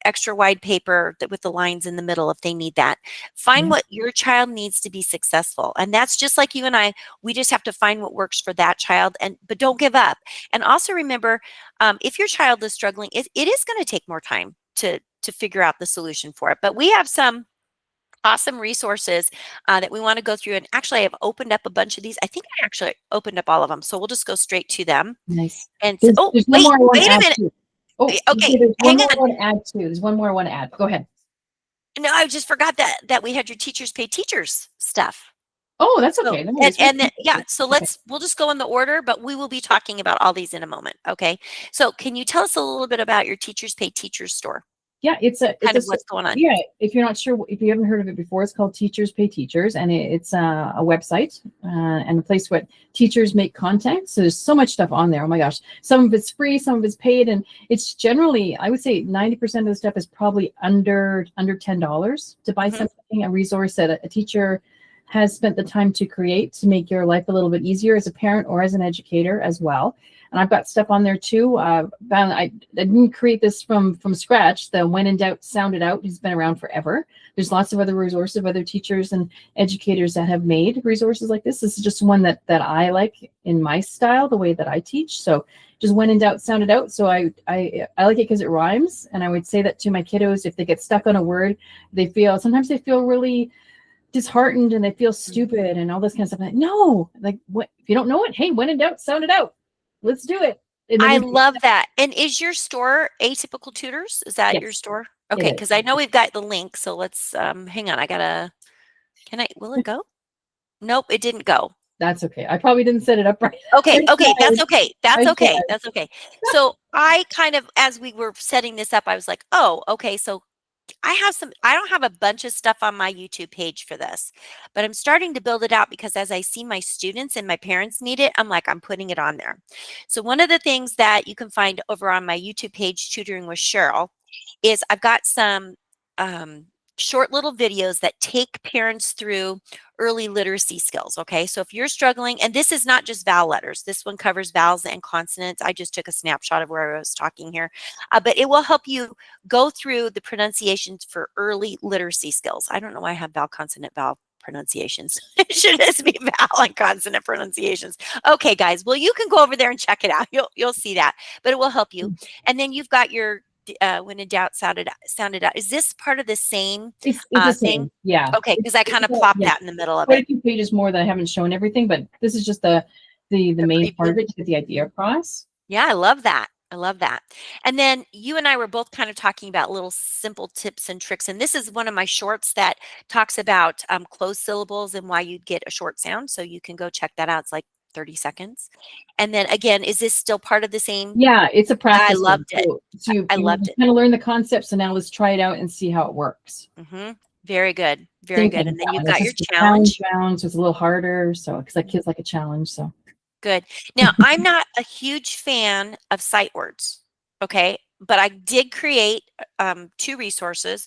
extra wide paper with the lines in the middle if they need that. Find what your child needs to be successful. And that's just like you and I, we just have to find what works for that child, but don't give up. And also remember, if your child is struggling, it is going to take more time to figure out the solution for it. But we have some awesome resources that we want to go through. And actually, I have opened up a bunch of these. I think I actually opened up all of them. So we'll just go straight to them. Nice. And wait a minute. Oh, okay. Hang on. There's one more I want to add. Go ahead. No, I just forgot that we had your Teachers Pay Teachers stuff. Oh, that's okay. So we'll just go in the order, but we will be talking about all these in a moment. Okay. So can you tell us a little bit about your Teachers Pay Teachers store? Yeah, it's what's going on. Yeah, if you're not sure, if you haven't heard of it before, it's called Teachers Pay Teachers, and it's a website and a place where teachers make content. So there's so much stuff on there. Oh my gosh, some of it's free, some of it's paid, and it's generally, I would say 90% of the stuff is probably under $10 to buy something, a resource that a teacher has spent the time to create to make your life a little bit easier as a parent or as an educator as well. And I've got stuff on there too. I didn't create this from scratch. The When in Doubt, Sound It Out has been around forever. There's lots of other resources of other teachers and educators that have made resources like this. This is just one that I like in my style, the way that I teach. So just When in Doubt, Sound It Out. So I like it because it rhymes. And I would say that to my kiddos, if they get stuck on a word, sometimes they feel really disheartened and they feel stupid and all this kind of stuff. Like, no, like what if you don't know it? Hey, When in Doubt, Sound It Out. Let's do it. I love that. And is your store Atypical Tutors? Is that your store? Okay, because I know we've got the link. So let's hang on. Will it go? Nope, it didn't go. That's okay. I probably didn't set it up right. Okay, that's okay. So I kind of, as we were setting this up, I was like, oh, okay, so I don't have a bunch of stuff on my YouTube page for this, but I'm starting to build it out because as I see my students and my parents need it, I'm putting it on there. So one of the things that you can find over on my YouTube page, Tutoring with Sheryl, is I've got some short little videos that take parents through early literacy skills. Okay. So if you're struggling, and this is not just vowel letters, this one covers vowels and consonants. I just took a snapshot of where I was talking here, but it will help you go through the pronunciations for early literacy skills. I don't know why I have vowel, consonant, vowel pronunciations. It should just be vowel and consonant pronunciations. Okay, guys. Well, you can go over there and check it out. You'll see that, but it will help you. And then you've got your when in doubt, sounded out. Is this part of the same It's the thing? same. Yeah. Okay, because I kind of plopped Yeah. that in the middle of Quite it. a few pages more that I haven't shown everything, but this is just the main part of it to get the idea across. Yeah, I love that. I love that. And then you and I were both kind of talking about little simple tips and tricks. And this is one of my shorts that talks about closed syllables and why you'd get a short sound. So you can go check that out. It's like 30 seconds. And then again, is this still part of the same? Yeah, it's a practice. I loved it. So you I loved it. kind of learn the concept. So now let's try it out and see how it works. Very good. Very good. And then you've got your challenge round. So it's a little harder. So because that kids like a challenge. So good. Now, I'm not a huge fan of sight words, okay? But I did create 2 resources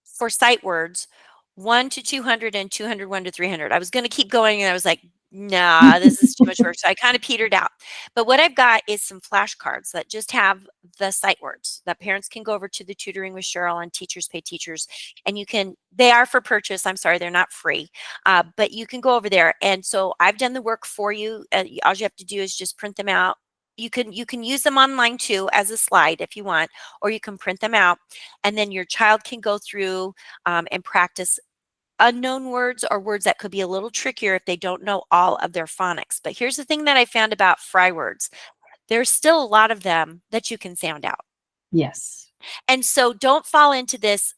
for sight words, 1 to 200 and 201 to 300. I was going to keep going, and I was like, nah, this is too much work. So I kind of petered out. But what I've got is some flashcards that just have the sight words that parents can go over to the Tutoring with Sheryl and Teachers Pay Teachers. And they are for purchase. I'm sorry, they're not free. But you can go over there. And so I've done the work for you. All you have to do is just print them out. You can use them online too as a slide if you want, or you can print them out. And then your child can go through and practice unknown words or words that could be a little trickier if they don't know all of their phonics. But here's the thing that I found about fry words. There's still a lot of them that you can sound out. Yes. And so don't fall into this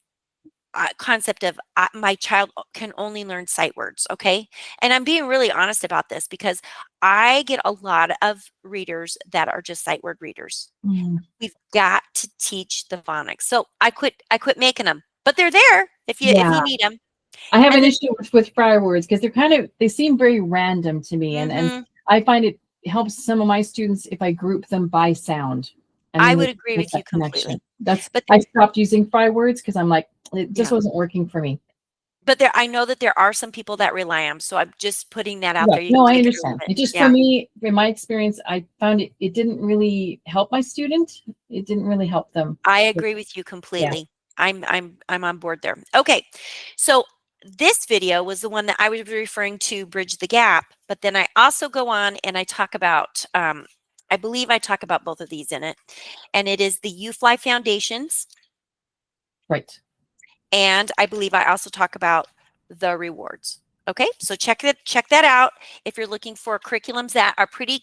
concept of my child can only learn sight words, okay? And I'm being really honest about this because I get a lot of readers that are just sight word readers. We've got to teach the phonics. So I quit making them, but they're there if you need them. I have an issue with fry words because they seem very random to me. And I find it helps some of my students if I group them by sound. I would agree with you completely. I stopped using fry words because I'm like, it just wasn't working for me. But I know that there are some people that rely on them. So I'm just putting that out there. No, I understand. It just, for me, in my experience, I found it didn't really help my student. It didn't really help them. I agree with you completely. Yeah. I'm on board there. Okay. So this video was the one that I was referring to, Bridge the Gap, but then I also go on and I talk about, I believe I talk about both of these in it, and it is the U-Fly Foundations. Right. And I believe I also talk about the rewards. Okay, so check that out. If you're looking for curriculums that are pretty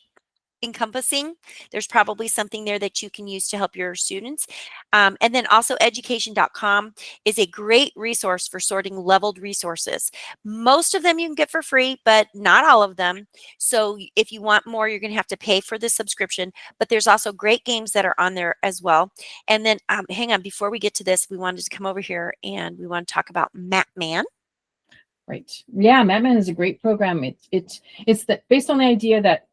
encompassing, there's probably something there that you can use to help your students. And then also education.com is a great resource for sorting leveled resources. Most of them you can get for free, but not all of them. So if you want more, you're going to have to pay for the subscription, but there's also great games that are on there as well. And then hang on, before we get to this, we wanted to come over here and we want to talk about MapMan. Right. Yeah, MapMan is a great program. It's based on the idea that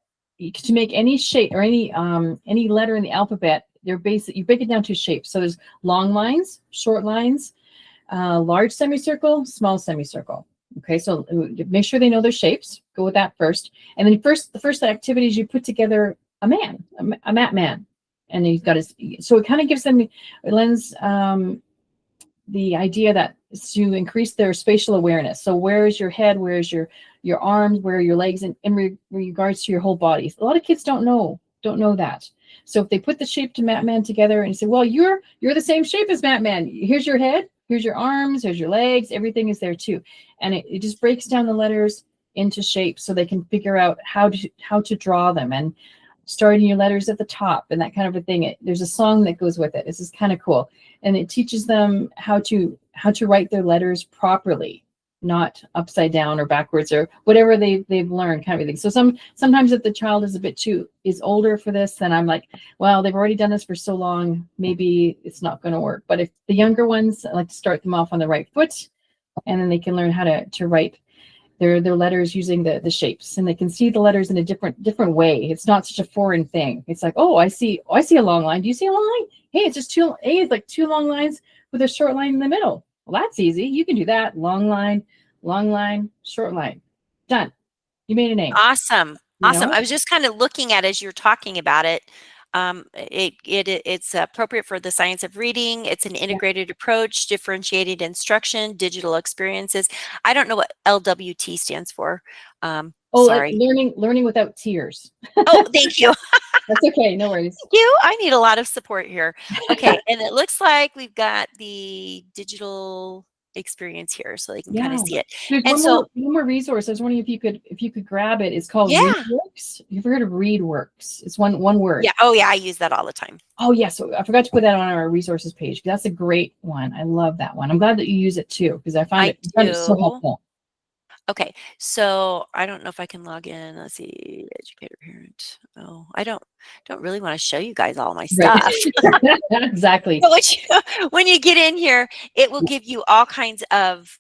to make any shape or any letter in the alphabet, you break it down to shapes. So there's long lines, short lines, large semicircle, small semicircle. Okay, so make sure they know their shapes. Go with that first. And then the first activity is you put together a map man. And he's got so it kind of gives them, it lends the idea that to increase their spatial awareness. So where is your head? Where is your arms? Where are your legs? And in regards to your whole body. A lot of kids don't know that. So if they put the shape to MapMan together and say, well, you're the same shape as MapMan. Here's your head, here's your arms, here's your legs, everything is there too. And it just breaks down the letters into shapes so they can figure out how to draw them, and starting your letters at the top and that kind of a thing. There's a song that goes with it. This is kind of cool. And it teaches them how to write their letters properly, not upside down or backwards or whatever they've learned, kind of thing. So sometimes if the child is older for this, then I'm like, well, they've already done this for so long, maybe it's not going to work. But if the younger ones, I like to start them off on the right foot, and then they can learn how to write their letters using the shapes, and they can see the letters in a different way. It's not such a foreign thing. It's like, oh, I see a long line. Do you see a long line? Hey, it's just it's like 2 long lines with a short line in the middle. Well, that's easy. You can do that. Long line, short line. Done. You made a name. Awesome. Awesome. I was just kind of looking at as you're talking about it. It's appropriate for the science of reading. It's an integrated approach, differentiated instruction, digital experiences. I don't know what LWT stands for. Sorry. Learning without tears. Oh, thank you. That's okay. No worries. Thank you. I need a lot of support here. Okay. And it looks like we've got the digital experience here so they can kind of see it. There's And one more resource. I was wondering if you could grab it. It's called ReadWorks. You've heard of ReadWorks? It's one word. Yeah. Oh yeah. I use that all the time. Oh yeah. So I forgot to put that on our resources page. That's a great one. I love that one. I'm glad that you use it too, because I find it so helpful. Okay, so I don't know if I can log in. Let's see, educator parent. Oh, I don't really want to show you guys all my stuff. Right. Exactly. But when you get in here, it will give you all kinds of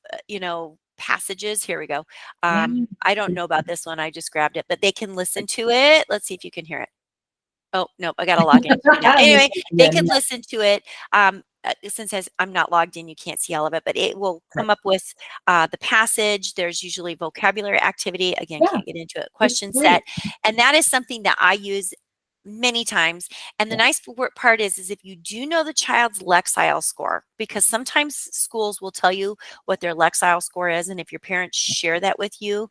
passages. Here we go. I don't know about this one. I just grabbed it, but they can listen to it. Let's see if you can hear it. Oh, nope, I got to log in. Anyway, they can listen to it. Since I'm not logged in, you can't see all of it, but it will come up with the passage. There's usually vocabulary activity. Again, can't get into it. Question set. And that is something that I use many times. And the nice part is if you do know the child's Lexile score, because sometimes schools will tell you what their Lexile score is. And if your parents share that with you,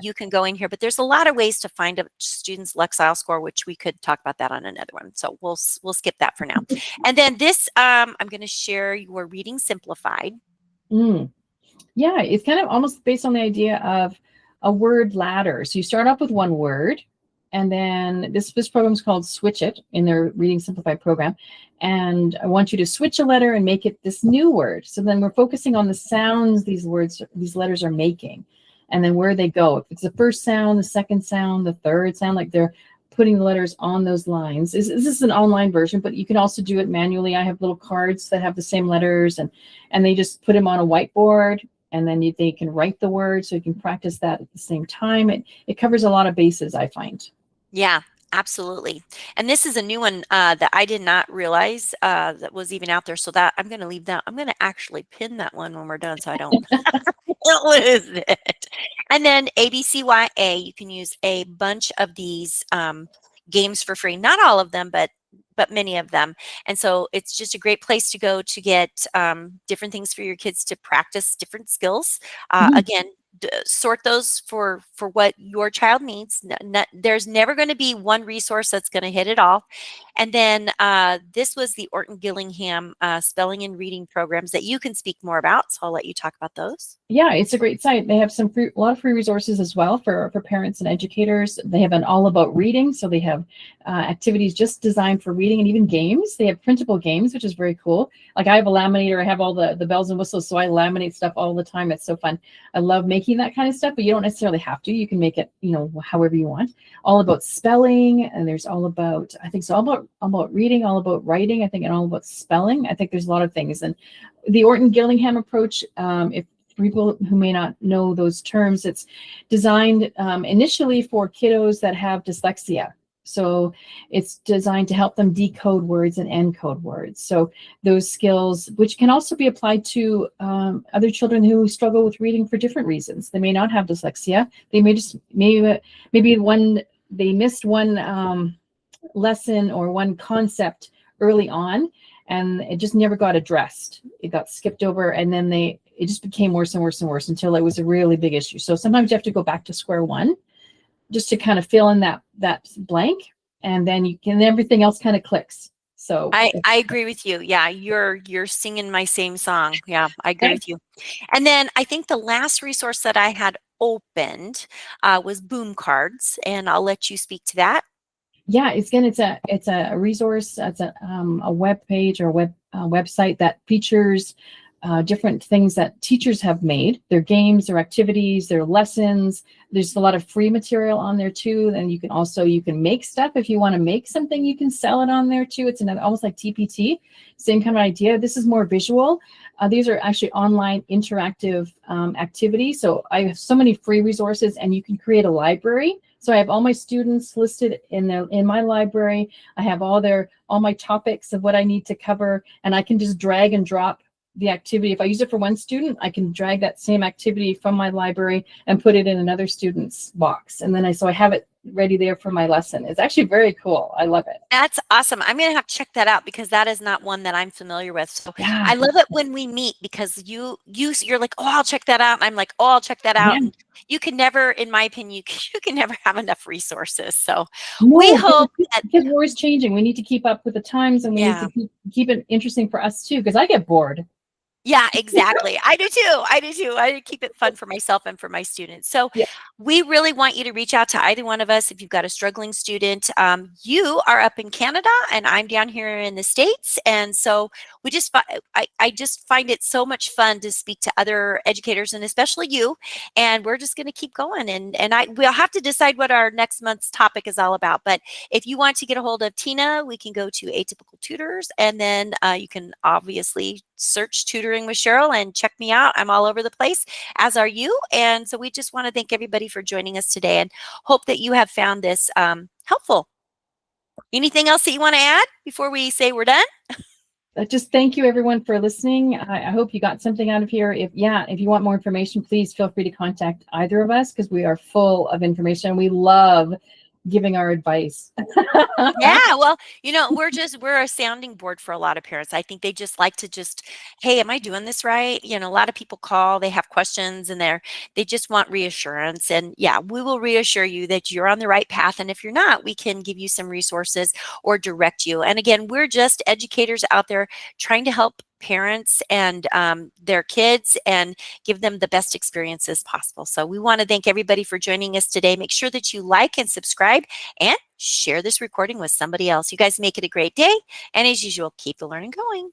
you can go in here. But there's a lot of ways to find a student's Lexile score, which we could talk about that on another one. So we'll skip that for now. And then this, I'm going to share your Reading Simplified. Yeah, it's kind of almost based on the idea of a word ladder. So you start off with one word. And then this program is called Switch It in their Reading Simplified program. And I want you to switch a letter and make it this new word. So then we're focusing on the sounds these letters are making, and then where they go. If it's the first sound, the second sound, the third sound, like they're putting the letters on those lines. This is an online version, but you can also do it manually. I have little cards that have the same letters, and they just put them on a whiteboard. And then they can write the word, so you can practice that at the same time. It covers a lot of bases, I find. Yeah, absolutely. And this is a new one that I did not realize that was even out there. So that I'm going to leave that. I'm going to actually pin that one when we're done so I don't lose it. And then ABCYA, you can use a bunch of these games for free. Not all of them, but many of them. And so it's just a great place to go to get different things for your kids to practice different skills. Again, sort those for what your child needs. There's never going to be one resource that's going to hit it all. And then this was the Orton Gillingham spelling and reading programs that you can speak more about. So I'll let you talk about those. Yeah, it's a great site. They have a lot of free resources as well for parents and educators. They have an all about reading. So they have activities just designed for reading, and even games. They have printable games, which is very cool. Like I have a laminator. I have all the bells and whistles. So I laminate stuff all the time. It's so fun. I love making that kind of stuff, but you don't necessarily have to. You can make it, however you want. All about spelling, and there's all about, I think it's all about reading, all about writing, I think, and all about spelling. I think there's a lot of things. And the Orton Gillingham approach, if people who may not know those terms, it's designed initially for kiddos that have dyslexia. So it's designed to help them decode words and encode words. So those skills, which can also be applied to other children who struggle with reading for different reasons. They may not have dyslexia. They may just, maybe they missed one lesson or one concept early on, and it just never got addressed. It got skipped over, and then it just became worse and worse and worse until it was a really big issue. So sometimes you have to go back to square one just to kind of fill in that blank, and then everything else kind of clicks. So I agree with you. Yeah, you're singing my same song. Yeah, I agree with you. And then I think the last resource that I had opened was Boom Cards, and I'll let you speak to that. Yeah, it's a resource. It's a web page or website that features different things that teachers have made, their games, their activities, their lessons. There's a lot of free material on there too. And you can make stuff. If you want to make something, you can sell it on there too. It's almost like TPT, same kind of idea. This is more visual. These are actually online interactive activities. So I have so many free resources, and you can create a library. So I have all my students listed in my library. I have all my topics of what I need to cover, and I can just drag and drop the activity. If I use it for one student, I can drag that same activity from my library and put it in another student's box. And then I have it ready there for my lesson. It's actually very cool. I love it. That's awesome. I'm going to have to check that out because that is not one that I'm familiar with. So Yeah. I love it when we meet because you're like, oh, I'll check that out. And I'm like, oh, I'll check that out. Yeah. And you can never, in my opinion, you can never have enough resources. So No, we hope that, because we're always changing. We need to keep up with the times, and we need to keep it interesting for us too, because I get bored. yeah, exactly. I do too. I do too. I keep it fun for myself and for my students. So Yeah. we really want you to reach out to either one of us if you've got a struggling student. You are up in Canada and I'm down here in the States. And so we just, I just find it so much fun to speak to other educators and especially you. And we're just going to keep going. And we'll have to decide what our next month's topic is all about. But if you want to get a hold of Tina, we can go to Atypical Tutors, and then you can obviously search Tutoring with Sheryl and check me out. I'm all over the place, as are you. And so we just want to thank everybody for joining us today and hope that you have found this helpful. Anything else that you want to add before we say we're done? Just thank you everyone for listening. I hope you got something out of here. If you want more information, please feel free to contact either of us because we are full of information. We love giving our advice. Yeah, well, we're a sounding board for a lot of parents. I think they just like to hey, am I doing this right? A lot of people call, they have questions and they just want reassurance. And yeah, we will reassure you that you're on the right path. And if you're not, we can give you some resources or direct you. And again, we're just educators out there trying to help parents and their kids and give them the best experiences possible. So we want to thank everybody for joining us today. Make sure that you like and subscribe and share this recording with somebody else. You guys make it a great day. And as usual, keep the learning going.